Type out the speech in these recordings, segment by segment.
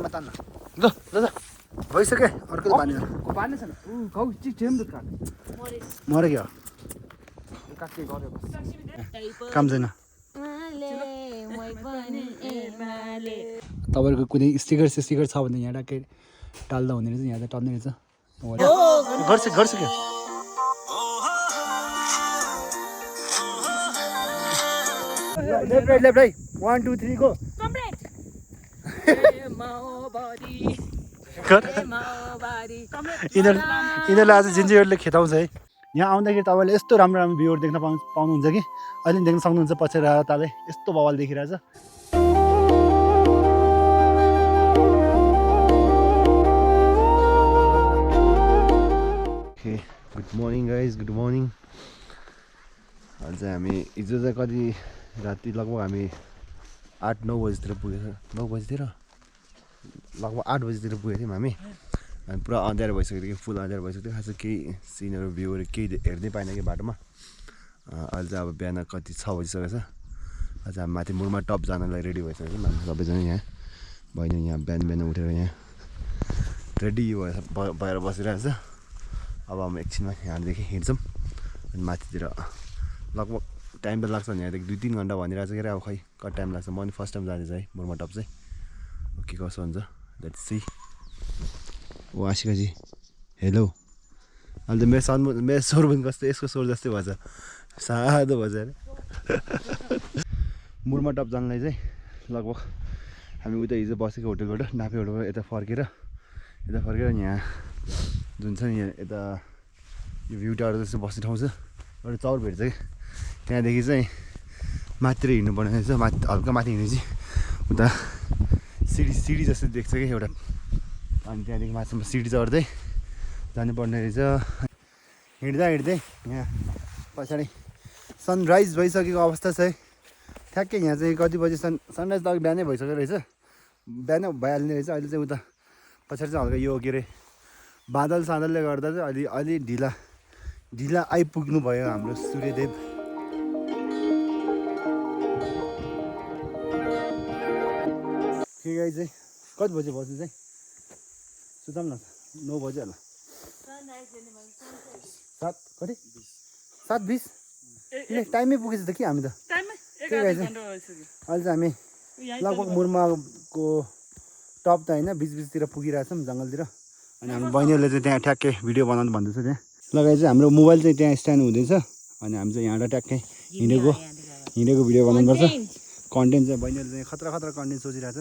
तान्न ल ल ल भइसक्यो अर्को बानी बानी छैन गाउँ चिक ठेम त काट मरे क्या काट्दै गर्यो काम छैन तपाईँहरूको कुनै स्टिकर छ भने यहाँ ट्याक्कै टाल्दा हुने रहेछ यहाँ त टल्ने रहेछ गर्छ गर्छ क्या लेफ्ट राइट 1 2 3 गो यिनीहरूलाई आज जिन्जीहरूले खेताउँछ है यहाँ आउँदाखेरि तपाईँले यस्तो राम्रो राम्रो भ्यूहरू देख्न पाउनुहुन्छ कि अहिले देख्न सक्नुहुन्छ पछाडि तालै यस्तो बवाल देखिरहेछ good morning guys good morning आज हामी हिजो चाहिँ कति राति लगभग हामी 8-9 बजीतिर पुगेछ 9 बजीतिर लगभग 8 बजीतिर पुगेको थियौँ हामी अनि पुरा अँध्यारो भइसकेको थियो फुल अँध्यारो भइसकेको थियो खास केही सिनहरू भ्यूहरू केही हेर्नै पाएन कि बाटोमा अहिले चाहिँ अब बिहान कति 6 बजिसकेको छ आज हामी माथि मुरमा टप जानलाई रेडी भइसकेको छ मान्छे सबैजना यहाँ बहिनी यहाँ बिहान उठेर यहाँ रेडी भएर बसिरहेको छ अब हामी एकछिनमा यहाँदेखि हिँड्छौँ अनि माथितिर लगभग टाइम त लाग्छ नि यहाँदेखि 2-3 घन्टा भनिरहेको छ के अरे अब खै कति टाइम लाग्छ म नि फर्स्ट टाइम जाँदैछ है मुरमा टप चाहिँ के कसो हुन्छ लेट्स सी ओ आशिकाजी हेलो अहिले त मेरो स्वर पनि कस्तो यसको स्वर जस्तै भएछ सादो भएछ अरे मुरमा टप जानलाई चाहिँ लगभग हामी उता हिजो बसेको होटलबाट नापे होटलबाट यता फर्केर यहाँ जुन छ नि यहाँ यता यो भ्यू टावर जस्तो बस्ने ठाउँ छ एउटा चौर भेट्छ कि त्यहाँदेखि चाहिँ माथितिर हिँड्नुपर्ने रहेछ माथि हल्का माथि हिँडेपछि उता सिडी जस्तो देख्छ कि एउटा अनि त्यहाँदेखि माथिसम्म सिडी चढ्दै जानुपर्ने रहेछ हिँड्दै यहाँ पछाडि सनराइज भइसकेको अवस्था छ है ठ्याक्कै यहाँ चाहिँ कति बजी सनराइज त अघि बिहानै भइसकेको रहेछ बिहानै भइहाल्ने रहेछ अहिले चाहिँ उता पछाडि चाहिँ हल्का यो के अरे बादल सादलले गर्दा चाहिँ अलि ढिला आइपुग्नु भयो हाम्रो सूर्यदेव के गाई चाहिँ कति बजी बस्नु चाहिँ सुताम न 9 बजी होला 7:20 ए टाइमै पुगेछ त कि हामी त त्यही गाई चाहिँ अहिले चाहिँ हामी लगभग मुर्माको टप त होइन बिचतिर पुगिरहेछौँ जङ्गलतिर अनि हाम्रो बहिनीहरूले चाहिँ त्यहाँ ठ्याक्कै भिडियो बनाउनु भन्दैछ त्यहाँ लगाइ चाहिँ हाम्रो मोबाइल चाहिँ त्यहाँ स्ट्यान्ड हुँदैछ अनि हामी चाहिँ यहाँबाट ट्याक्कै हिँडेको भिडियो बनाउनुपर्छ कन्टेन्ट चाहिँ बहिनीहरूले चाहिँ खतरा कन्टेन्ट सोचिरहेछ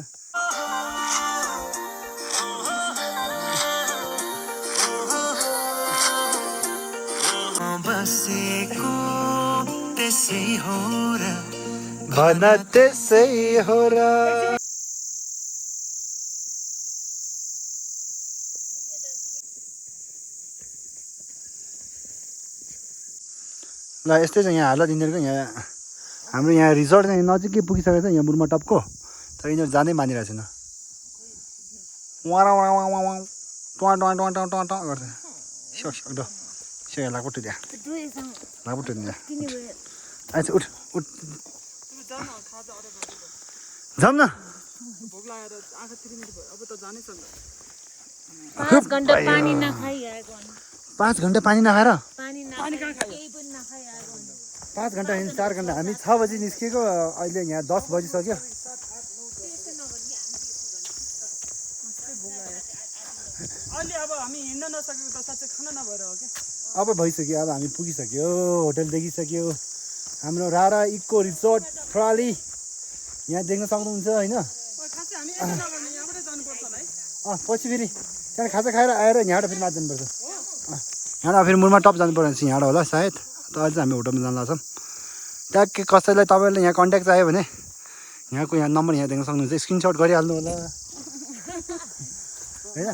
त्यसै हो र ल यस्तै छ यहाँ हालत यिनीहरूको यहाँ हाम्रो यहाँ रिजोर्ट चाहिँ नजिकै पुगिसकेको छ यहाँ मुर्मा टपको तर यिनीहरू जाँदै मानिरहेको छैन गर्छ लाग्पुट्टु त्यहाँ लाग्पुट्टु त्यहाँ अच्छा उठ जाऊँ न 5 घण्टा पानी नखाइआएको 5 घण्टा पानी नखाएर 5 घण्टा 4 घण्टा हामी 6 बजी निस्केको अहिले यहाँ 10 बजिसक्यो अब हामी हिँड्न नसकेको त साच्चै खाना नभएर हो के अब भइसक्यो अब हामी पुगिसक्यो होटल देखिसक्यो हाम्रो रारा इको रिसोर्ट प्राली यहाँ देख्न सक्नुहुन्छ होइन पछि फेरि त्यहाँ खाजा खाएर आएर यहाँबाट फेरि माथि जानुपर्छ यहाँबाट फेरि मुरमा टप जानुपर्ने चाहिँ यहाँबाट होला सायद त अहिले चाहिँ हामी होटलमा जान लाग्छौँ ट्याक्कै कसैलाई तपाईँहरूले यहाँ कन्ट्याक्ट चाहियो भने यहाँको यहाँ नम्बर यहाँ देख्न सक्नुहुन्छ स्क्रिनसट गरिहाल्नु होला होइन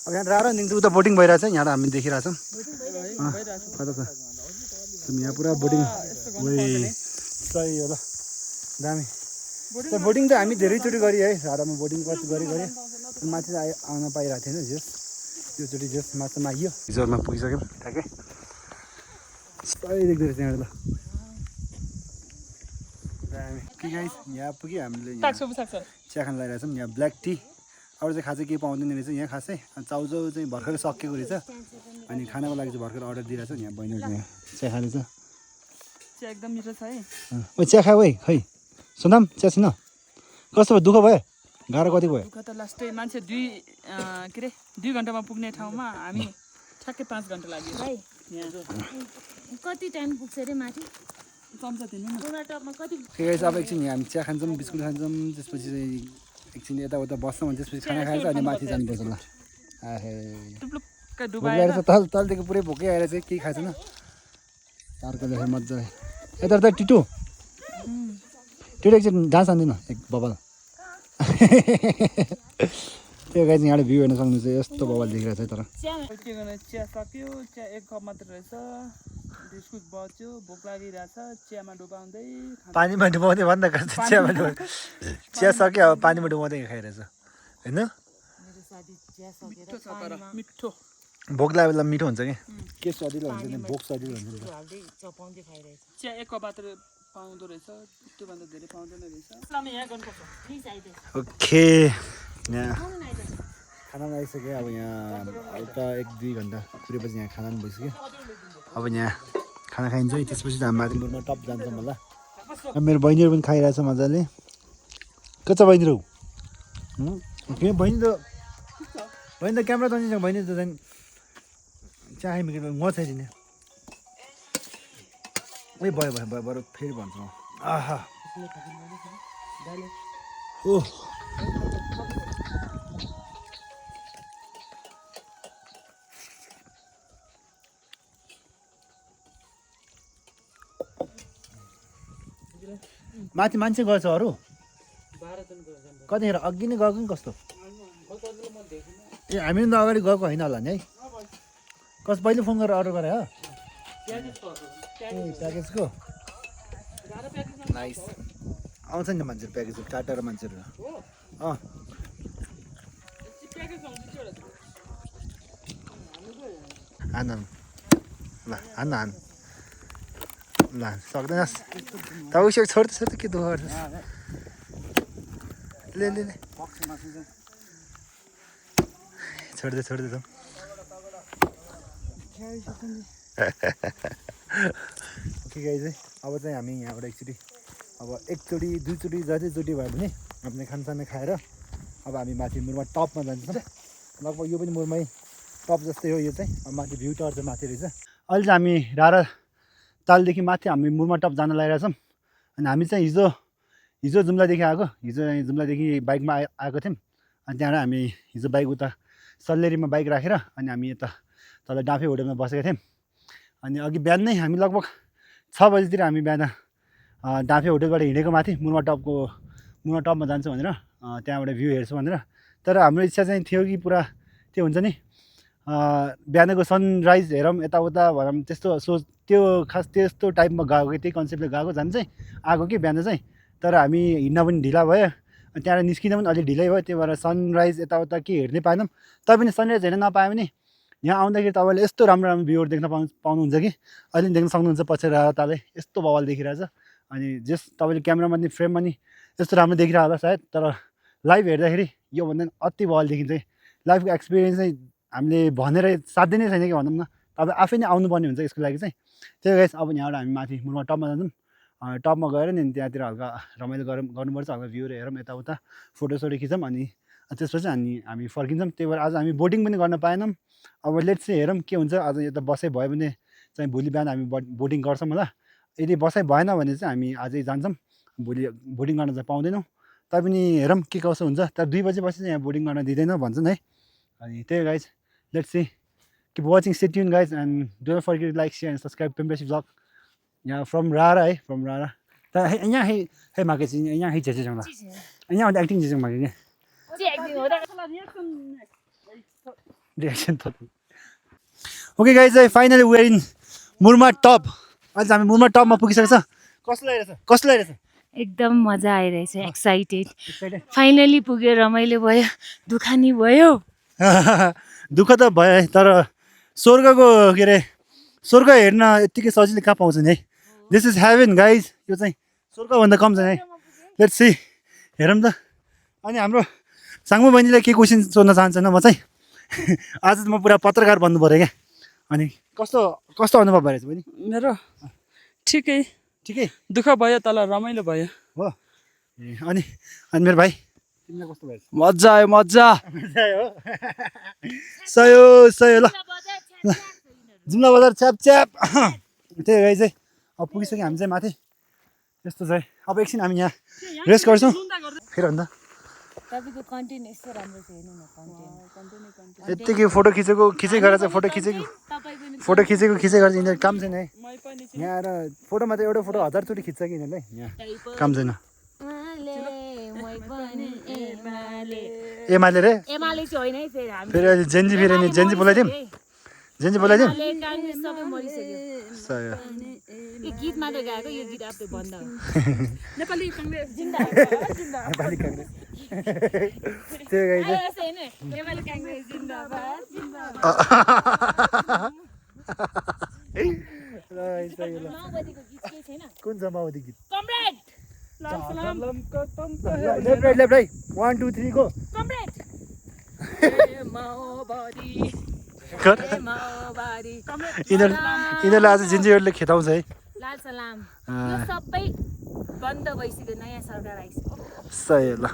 अब यहाँ रारादेखि उता बोटिङ भइरहेछ यहाँबाट हामी देखिरहेछौँ कता छ यहाँ पुरा बोटिङ सही होला दामी त्यो बोटिङ त हामी धेरैचोटि गरेँ है रारामा बोटिङ कति गरेँ माथि आउन पाइरहेको थिएन जेस त्योचोटि जेस माछामा आइयो रिजोर्टमा पुगिसक्यौँ ठ्याक्कै सही देख्दो रहेछ यहाँ ल के गाइस यहाँ पुग्यो हामीले सक्छ चिया खान लगाइरहेको छौँ यहाँ ब्ल्याक टी अरू चाहिँ खासै केही पाउँदैन रहेछ यहाँ खासै अनि चाउचाउ चाहिँ भर्खरै सकिएको रहेछ अनि खानाको लागि चाहिँ भर्खर अर्डर दिइरहेको छ यहाँ बहिनीहरू यहाँ चिया खाँदैछ चिया एकदम मिठो छ है ओ चिया खाऊ है खै सुनाम चिया छिन कस्तो भयो दुःख भयो गाह्रो कति भयो दुःख त लास्टै मान्छे 2 घन्टामा पुग्ने ठाउँमा हामी ठ्याक्कै 5 घन्टा लाग्यो भाइ यहाँ कति टाइम पुग्छ अरे माथि चम्चा दिनु न पुरा टपमा कति के गाइस अब एकछिन यहाँ हामी चिया खान्छौँ बिस्कुट खान्छौँ त्यसपछि चाहिँ एकछिन यताउता बस्छौँ अनि त्यसपछि खाना खाएर अनि माथि जानुपर्छ ल आहे टुप्लुक्क भोक डुबाएर लागेर तल तलदेखि पुरै भोकै आएर चाहिँ केही खाएको छैन अर्को देखेर मजाले यता त टिटो टिटो एकछिन डान्स हान्दिनँ एक बबल त्यो गाई चाहिँ यहाँबाट भ्यू हेर्न सक्नुहुन्छ यस्तो बबल देखिरहेको छ तर के गर्ने चिया सक्यो चिया 1 कप मात्र रहेछ बिस्कुट बच्यो भोक लागिरहेछ चियामा डुबाउँदै पानीमा डुबाउँदै भन्दा चियामा डुबाउँदै चिया सक्यो अब पानीमा डुबाउँदै खाइरहेछ होइन मेरो साथी चिया मिठो सकेर छ तर मिठो भोक लागेको बेला मिठो हुन्छ कि के सजिलो हुन्छ नि भोक सजिलो हुन्छ नि हाल्दै चपाउँदै खाइरहेछ चिया 1 कप मात्र पाउँदो रहेछ त्योभन्दा धेरै पाउँदैन रहेछ इस्लाममा यहाँ गर्नुपर्छ प्लिज आइदिनु ओके यहाँ खाना आइसक्यो अब यहाँ हल्का 1-2 घन्टा पुगेपछि यहाँ खाना पनि भइसक्यो अब यहाँ खाना खाइन्छ है त्यसपछि त हामी माथि मुरमा टप जान्छौँ होला अब मेरो बहिनीहरू पनि खाइरहेछ मजाले के छ बहिनीहरू के बहिनी त क्यामेरा त बहिनी त झन् चिया खाइमे म चाहिदिने ए भयो भयो भयो बरु फेरि भन्छु म आहा ओ माथि मान्छे गएछ अरू कतिखेर अघि नै गएको नि कस्तो ए हामी त अगाडि गएको होइन होला नि है कस पहिले फोन गरेर अर्डर गरे हो ए प्याकेजको नाइस आउँछ नि मान्छेहरू प्याकेजहरू टाटा मान्छेहरू अँ हान ल हान हान ल सक्दैनस् त उसो छोड्दैछ त के दुःख गर्छस् ले ले ले छोड्दै छोड्दै त ओके गाइज है अब चाहिँ हामी यहाँबाट एकचोटि अब एकचोटि दुईचोटि जतिचोटि भयो भने हामीले खानसाना खाएर अब हामी माथि मुरमा टपमा जान्छौँ लगभग यो पनि मुरमै टप जस्तै हो यो चाहिँ अब माथि भ्यू टावर चाहिँ माथि रहेछ अहिले चाहिँ हामी रारा तालदेखि माथि हामी मुरमा टप जान लागिरहेछौँ अनि हामी चाहिँ हिजो जुम्लादेखि आएको हिजो जुम्लादेखि बाइकमा आएको थियौँ अनि त्यहाँबाट हामी हिजो बाइक उता सल्लेरीमा बाइक राखेर अनि हामी यता तल डाँफे होटलमा बसेका थियौँ अनि अघि बिहान नै हामी लगभग 6 बजीतिर हामी बिहान डाँफे होटलबाट हिँडेको माथि मुरमा टपमा जान्छौँ भनेर त्यहाँबाट भ्यू हेर्छु भनेर तर हाम्रो इच्छा चाहिँ थियो कि पुरा त्यो हुन्छ नि बिहानको सनराइज हेरौँ यताउता भनौँ त्यस्तो सोच त्यो खास त्यस्तो टाइपमा गएको कि त्यही कन्सेप्टले गएको झन् चाहिँ आएको कि बिहान चाहिँ तर हामी हिँड्न पनि ढिला भयो अनि त्यहाँबाट निस्किँदा पनि अलिक ढिलै भयो त्यही भएर सनराइज यताउता के हेर्नै पाएनौँ तैपनि सनराइज हेर्न नपायो भने यहाँ आउँदाखेरि तपाईँले यस्तो राम्रो राम्रो भ्यूहरू देख्न पाउनुहुन्छ कि अहिले पनि देख्न सक्नुहुन्छ पछि राताले यस्तो बवाल देखिरहेछ अनि जस तपाईँले क्यामेरामा नि फ्रेममा नि यस्तो राम्रो देखिरहेको होला सायद तर लाइभ हेर्दाखेरि योभन्दा अति बवाल देखिन्छ लाइभको एक्सपिरियन्स चाहिँ हामीले भनेर साध्य नै छैन कि भनौँ न तपाईँ आफै नै आउनुपर्ने हुन्छ यसको लागि चाहिँ त्यही गाइस अब यहाँबाट हामी माथि मुरमा टपमा जान्छौँ टपमा गएर नि त्यहाँतिर हल्का रमाइलो गर्नुपर्छ हल्का भ्यूहरू हेरौँ यताउता फोटोसोटो खिचौँ अनि त्यसपछि हामी फर्किन्छौँ त्यही भएर आज हामी बोटिङ पनि गर्न पाएनौँ अब लेट्स चाहिँ हेरौँ के हुन्छ आज यता बसाइ भयो भने चाहिँ भोलि बिहान हामी बोटिङ गर्छौँ होला यदि बसाइ भएन भने चाहिँ हामी आजै जान्छौँ भोलि बोटिङ गर्न चाहिँ पाउँदैनौँ तैपनि हेरौँ के कसो हुन्छ तर 2 बजेपछि चाहिँ यहाँ बोटिङ गर्न दिँदैन भन्छन् है अनि त्यही guys let's see keep watching, stay tuned guys, and don't forget to like, share and subscribe Pimpeshi vlog. Yeah, from Rara from Rara. Anh hay mà cái gì anh hay chơi trong đó. Anh acting gì trong mà cái. Reaction tot. Okay guys, finally we are in Murma top. आज हामी मुरमा टपमा पुगिसकेको छ कस्तो लागिरहेछ एकदम मजा आइरहेछ एक्साइटेड फाइनली पुग्यो रमाइलो भयो दुखानी भयो दुःख त भयो तर स्वर्गको के अरे स्वर्ग हेर्न यत्तिकै सजिलै कहाँ पाउँछ नि है दिस इज हेभन गाइज यो चाहिँ 16 कम छ है लेट्स सी हेरौँ त अनि हाम्रो साङ्गु बहिनीले के क्वेसन सोध्न चाहन्छन् म चाहिँ आज त म पुरा पत्रकार बन्नु पऱ्यो क्या अनि कस्तो कस्तो अनुभव भइरहेछ बहिनी मेरो ठिकै ठिकै दुःख भयो तल रमाइलो भयो हो ए अनि अनि मेरो भाइ तिमीलाई कस्तो भइरहेछ मजा आयो मजा हो सयो सयो ल जुम्ला बजार च्याप च्याप त्यही गाई चाहिँ अब पुगिसक्यो हामी चाहिँ माथि यस्तो चाहिँ अब एकछिन हामी यहाँ रेस्ट गर्छौँ फेरि अन्त तपाईँको कन्टेन्ट यस्तो राम्रो छ हेर्नु न कन्टेन्ट यत्तिकै फोटो खिचै गरेर चाहिँ फोटो खिचेको गरेर यिनीहरू काम छैन है यहाँ आएर फोटोमा त एउटा फोटो 1000 चोटि खिच्छ कि यिनीहरूले यहाँ काम छैन एमाले रे एमाले चाहिँ होइन है फेरि हामी फेरि अहिले जेन्जी फेरि नि जेन्जी बोलाइदिउँ सबै मरिसक्यो सयो यो गीत मात्रै गाएको यो गीत आफै बन्द हो नेपाली काङ्ग्रेस नेपाली काङ्ग्रेस त्यो गाई चाहिँ नेपाली काङ्ग्रेस जिन्दाबाद माओवादीको गीत केही छैन कुन छ माओवादी गीत comrade left right 1 2 3 go comrade माओवादी माओवादी यिनीहरूले आज जिन्जीहरूले खेताउँछ है लाल सलाम यो सबै बन्द भइसक्यो नयाँ सरकार आइसक्यो सही ल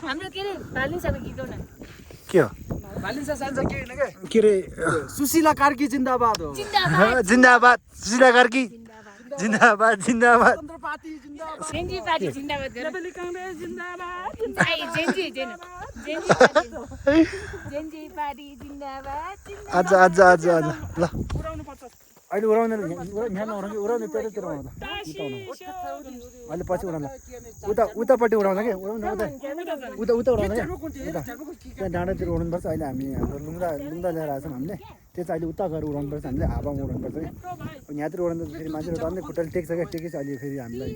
हाम्रो के अरे भालिसाको गीत हो न के हो के रे सुशीला कार्की जिन्दाबाद हो जिन्दाबाद सुशीला कार्की जिन्दाबाद जेन्जी पार्टी जिन्दाबाद गर नेपाली काङ्ग्रेस जिन्दाबाद जेन्जी पार्टी जिन्दाबाद आज ल पुराउनु पर्छ अहिले उडाउने यहाँ नउडाउने उडाउने तेरो उडाउँदा अहिले पछि उडाउँदा उतापट्टि उडाउँदा कि उता उडाउँदा क्या त्यहाँ डाँडातिर उडाउनुपर्छ अहिले हामी हाम्रो लुङ्गा ल्याएर आएको छौँ हामीले त्यो चाहिँ अहिले उता गएर उडाउनुपर्छ हामीले हावामा उडाउनुपर्छ कि यहाँतिर उडाउँदा फेरि मान्छेहरू डल्लै खुट्टाले टेक्छ क्या टेकेपछि अहिले फेरि हामीलाई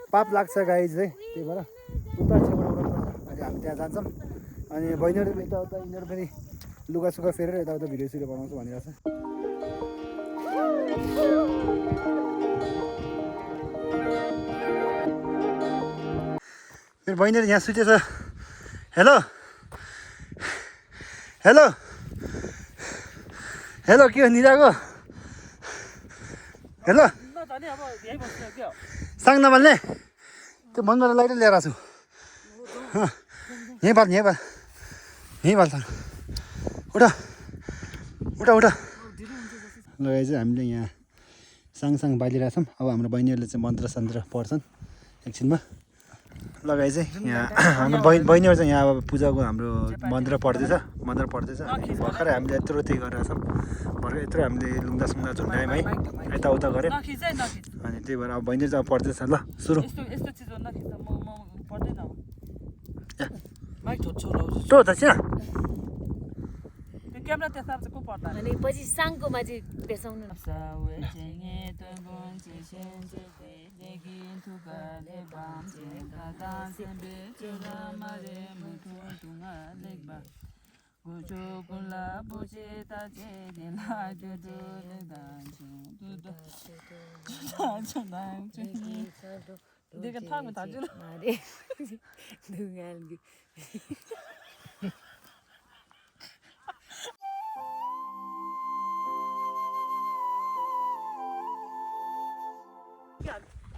पाप लाग्छ गाई चाहिँ त्यही भएर उता छेउबाट उडाउनुपर्छ अहिले हामी त्यहाँ जान्छौँ अनि बहिनीहरू यताउता यिनीहरू फेरि लुगासुगा फेरेर यताउता भिडियो सिडियो बनाउँछु भनिरहेको छ मेरो बहिनीहरू यहाँ सुतेछ हेलो हेलो हेलो के हो निराको हेलो साङ नमाल्ने त्यो मनबाट लाइट ल्याएर छु यहीँ बाल उठा लगाइ चाहिँ हामीले यहाँ साङ बालिरहेछौँ अब हाम्रो बहिनीहरूले चाहिँ मन्त्र सन्त्र पढ्छन् एकछिनमा लगाइ चाहिँ यहाँ हाम्रो बहिनीहरू चाहिँ यहाँ अब पूजाको हाम्रो मन्त्र पढ्दैछ अनि भर्खरै हामीले यत्रो त्यही गरिरहेछौँ भर्खर यत्रो हामीले लुङ्दा सुङ्दा झुन्डायौँ है यताउता गऱ्यौँ अनि त्यही भएर अब बहिनीहरू चाहिँ अब पढ्दैछ ल सुरु यस्तो चिज हो नखिच्छ म पढ्दैन माइक छोड्छु टो त छ क्यामेरा त्यसमा चाहिँ को पर्दा अनि पछि साङकोमा चाहिँ बेसाउनु न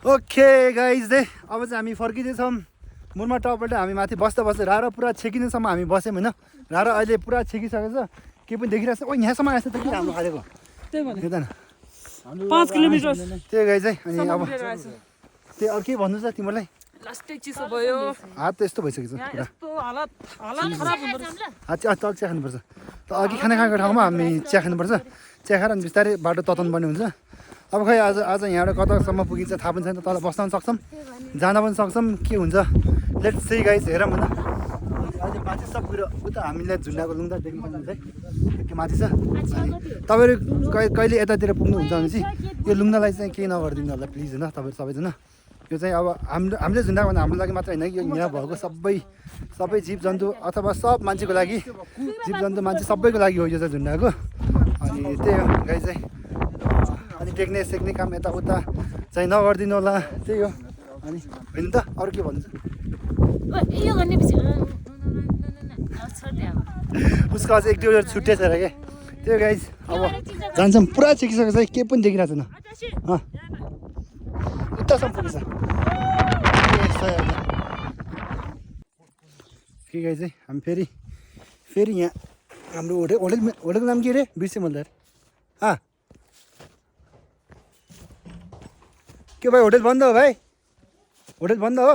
ओके गाइज दे अब चाहिँ हामी फर्किँदैछौँ मुरमा टपबाट हामी माथि बस्दा रारो पुरा छेकिनेसम्म हामी बस्यौँ होइन रारो अहिले पुरा छेकिसकेको छ के पनि देखिरहेको छ ओ यहाँसम्म आएछ त किन हाम्रो खालेको त्यही 5 किलोमिटर त्यही गाई चाहिँ अनि अब त्यही अरू के भन्नु छ तिमीलाई लास्टै चिसो भयो हात त यस्तो भइसकेको छ पुरा यस्तो हालत खराब हुँदो रहेछ तल चिया खानुपर्छ त अघि खाना खाएको ठाउँमा हामी चिया खानुपर्छ चिया खाएर अनि बिस्तारै बाटो तताउनु पर्ने हुन्छ अब खै आज यहाँबाट कतासम्म पुगिन्छ थाहा पनि छैन तल बस्न पनि सक्छौँ जान पनि सक्छौँ के हुन्छ लेट्स सी गाइस हेरौँ न अहिले माथि सब कुरो उता हामीले झुन्डाको लुङ्दा देख्नु सक्नुहुन्छ है के माथि छ तपाईँहरू कहिले यतातिर पुग्नुहुन्छ भने चाहिँ यो लुङ्दालाई चाहिँ केही नगरिदिनु होला प्लिज होइन तपाईँहरू सबैजना यो चाहिँ अब हामीले झुन्डा भन्दा हाम्रो लागि मात्र होइन कि यो यहाँ भएको सबै जीव जन्तु अथवा सब मान्छेको लागि जीव जन्तु मान्छे सबैको लागि हो यो चाहिँ झुन्डाको अनि त्यही हो गाई चाहिँ अनि टेक्ने सेक्ने काम यताउता चाहिँ नगरिदिनु होला त्यही हो अनि होइन त अरू के भन्नु यो गर्ने पछि छोडिदियो उसको अझै 1-2 छुट्टै छ र क्या त्यो गाइज अब जान्छौँ पुरा छिकिसकेको छ केही पनि देखिरहेको छैन उतासम्म पुगेछ के गाइज चाहिँ हामी फेरि यहाँ हाम्रो होटेलको नाम के अरे बिर्सेँ मैले के भाइ होटेल बन्द हो भाइ होटेल बन्द हो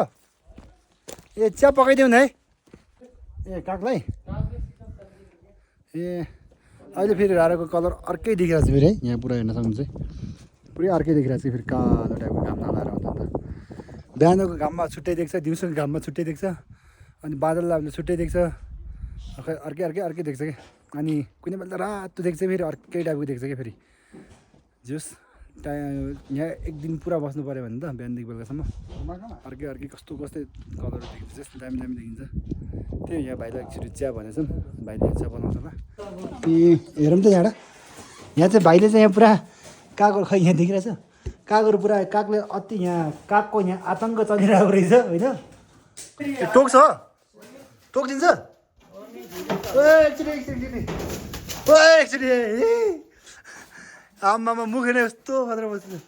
ए चिया पकाइदेऊ न है ए कागलाई ए अहिले फेरि रारोको कलर अर्कै देखिरहेको छ फेरि है यहाँ पुरा हेर्न सक्नुहुन्छ पुरै अर्कै देखिरहेको छ फेरि कालो टाइपको घाम नलाएर हुन्छ त बिहानको घाममा छुट्टै देख्छ दिउँसोको घाममा छुट्टै देख्छ अनि बादलले छुट्टै देख्छ अर्कै देख्छ क्या अनि कुनै बेला त रातो देख्छ फेरि अर्कै टाइपको देख्छ क्या फेरि जुस यहाँ एक दिन पुरा बस्नु पऱ्यो भने त बिहानदेखि बेलुकासम्म अर्कै कस्तो कलर देखिन्छ दामी देखिन्छ त्यही यहाँ भाइलाई एकचोटि चिया भनेछौँ भाइले चिया बनाउँछ होला ए हेरौँ त यहाँ चाहिँ भाइले चाहिँ यहाँ पुरा कागहरू खै यहाँ देखिरहेछ कागहरू पुरा कागले अति यहाँ कागको यहाँ आतङ्क चलिरहेको रहेछ होइन टोक्छ टोकिदिन्छ एकचोटि आमामा मुखेन यस्तो खतरा बस्नु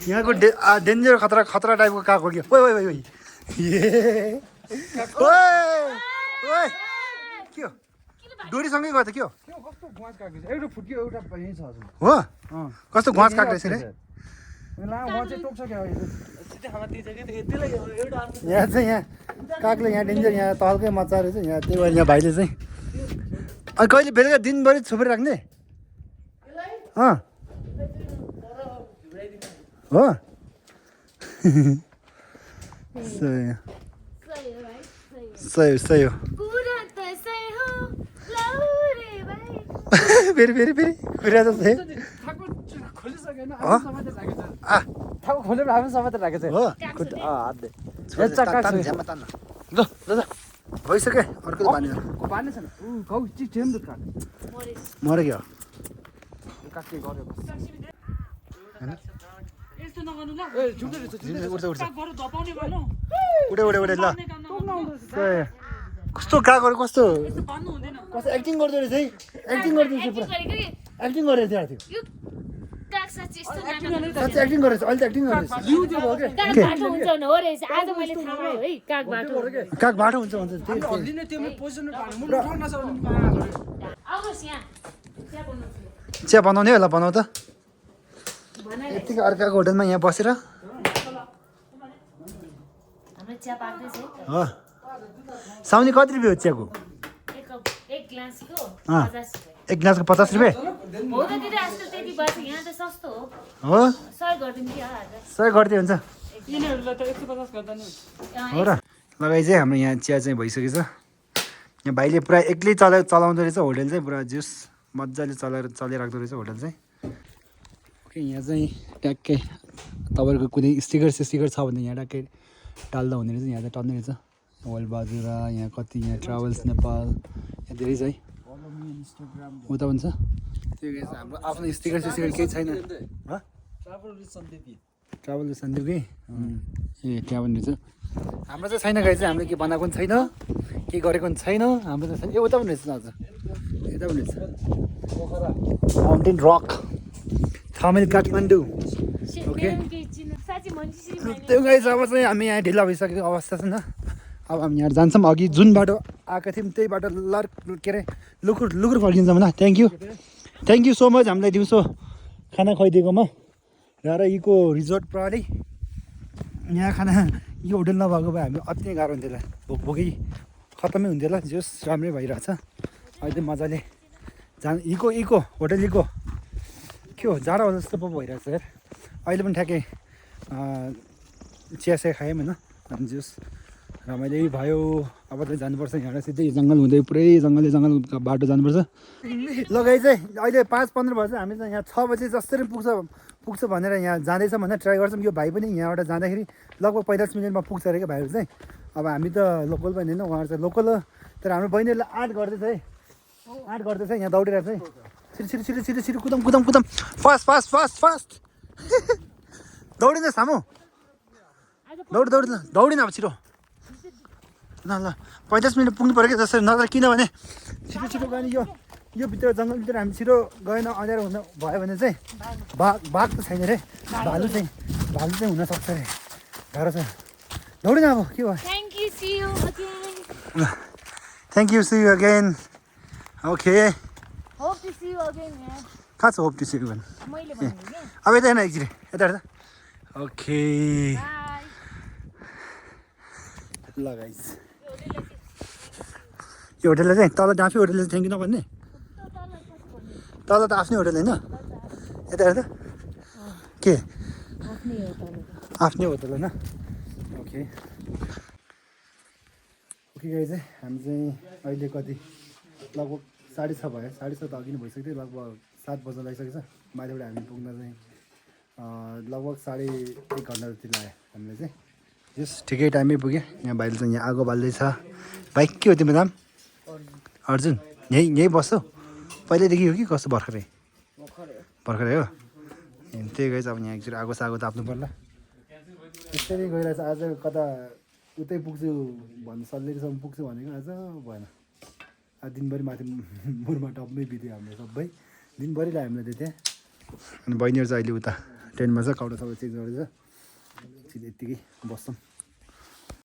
यहाँको डेन्जर खतरा टाइपको काग हो कि ओइ के हो डोरीसँगै गयो त के हो हो कस्तो घुवास काग रहेछ रे यहाँ चाहिँ यहाँ कागले यहाँ डेन्जर यहाँ तल्कै मचा रहेछ यहाँ त्यही भएर यहाँ भाइले चाहिँ अनि कहिले बेलुका दिनभरि छोपेर राख्ने हो सही हो फेरि खोलेर हामी समातेर राखेको भइसक्यो अर्को मऱ्यो क्या उठे ल कस्तो कागहरू कस्तो एक्टिङ गर्दो रहेछ है एक्टिङ गरिदिन्छ पुरा एक्टिङ गरेर थियो साँच्चै एक्टिङ गरेछ अहिले त एक्टिङ गरेछ काग बाटो हुन्छ चिया बनाउने होला बनाऊ त यतिकै अर्काको होटलमा यहाँ बसेर साउनी कति रुपियाँ हो चियाको एक ग्लासको 50 रुपियाँ हो 100 गरिदिए हुन्छ हो र लगाइ चाहिँ हाम्रो यहाँ चिया चाहिँ भइसकेछ यहाँ भाइले पुरा एक्लै चलाउँदो रहेछ होटल चाहिँ पुरा जुस मजाले चलाइराख्दो रहेछ होटल चाहिँ ओके यहाँ चाहिँ ट्याक्कै तपाईँहरूको कुनै स्टिकर छ भने यहाँ ट्याक्कै टाल्दा हुने रहेछ यहाँ चाहिँ टन्ने रहेछ वर्ल्ड बाजुरा यहाँ कति यहाँ ट्राभल्स नेपाल यहाँ धेरै छ है उता पनि छ त्यो हाम्रो आफ्नो स्टिकर केही छैन ट्राभल सन्दीपकै ए त्यहाँ पनि रहेछ हाम्रो चाहिँ छैन गाई चाहिँ हामीले के बनाएको पनि छैन केही गरेको पनि छैन हाम्रो चाहिँ छैन ए उता पनि रहेछ अझ यता पनि रहेछ mountain rock Thamel Kathmandu okay त्यो गाई चाहिँ अब चाहिँ हामी यहाँ ढिला भइसकेको अवस्था छैन अब हामी यहाँ जान्छौँ अघि जुन बाटो आएको थियौँ त्यही बाटो के अरे लुकुर फर्किन्छौँ होइन थ्याङ्क यू सो मच हामीलाई दिउँसो खाना खुवाइदिएकोमा र यीको रिजोर्ट प्रणाली यहाँ खाना यो होटल नभएको भए हामी अति नै गाह्रो हुन्थ्यो भोकै खत्तमै हुन्थ्यो होला जोस् राम्रै भइरहेछ अहिले मजाले इको होटल इको के हो जाडो जस्तो पो भइरहेछ यार अहिले पनि ठ्याक्कै चिया खायौँ होइन अनि जोस् रमाइलो भयो अब चाहिँ जानुपर्छ यहाँबाट सिधै जङ्गल हुँदै पुरै जङ्गलको बाटो जानुपर्छ लगाइ चाहिँ अहिले 5:15 भएछ हामी चाहिँ यहाँ 6 बजे जसरी पुग्छ भनेर यहाँ जाँदैछ भनेर ट्राई गर्छौँ यो भाइ पनि यहाँबाट जाँदाखेरि लगभग 45 मिनटमा पुग्छ अरे क्या भाइहरू चाहिँ अब हामी त लोकल पनि होइन उहाँहरू चाहिँ लोकल हो तर हाम्रो बहिनीहरूले आँट गर्दैछ यहाँ दौडिरहेको छ छिटो कुदम फास्ट दौडिन सामु दौडिन अब छिटो ल ल 45 मिनट पुग्नु पऱ्यो कि जसरी नत्र किनभने छिटो छिटो गयो नि यो भित्र जङ्गलभित्र हामी छिटो गएन अँध्यारो हुन भयो भने चाहिँ बाघ त छैन रे भालु चाहिँ हुनसक्छ अरे गाह्रो छ दौडिन अब के भयो thank you see you again okay कहाँ छ hope to see you again अब यता हेर्न एकचोटि यता हेर्दा ओके ल गाइस यो होटलले चाहिँ तल डाँफी होटलले थ्याङ्क यू नभन्ने तल त आफ्नै होटल होइन यता हेर्दा के आफ्नै होटल होइन ओके ओके गाइस हामी चाहिँ अहिले कति लगभग 6:30 भयो 6:30 त अघि नै भइसक्यो थियो लगभग 7 बज्न लागिसकेको छ माथिबाट हामी पुग्न चाहिँ लगभग 1.5 घन्टा जति लाग्यो हामीले चाहिँ यस ठिकै टाइममै पुग्यो यहाँ भाइले चाहिँ यहाँ आगो बाल्दैछ भाइ के हो तिम्रो नाम अर्जुन यहीँ बस्छौ पहिल्यैदेखि हो कि कस्तो भर्खरै हो त्यही गएछ अब यहाँ एकचोटि आगो सागो ताप्नु पर्ला त्यसरी गइरहेछ आज कता उतै पुग्छु भन्नु सल्लेसम्म पुग्छु भनेको आज भएन आज दिनभरि माथि मुरमा टपमै बित्यो हाम्रो सबै दिनभरि लाग्यो हामीलाई त्यहाँ अनि बहिनीहरू चाहिँ अहिले उता टेन्टमा छ कपडा सबै चेन्ज गर्दैछ यत्तिकै बस्छौँ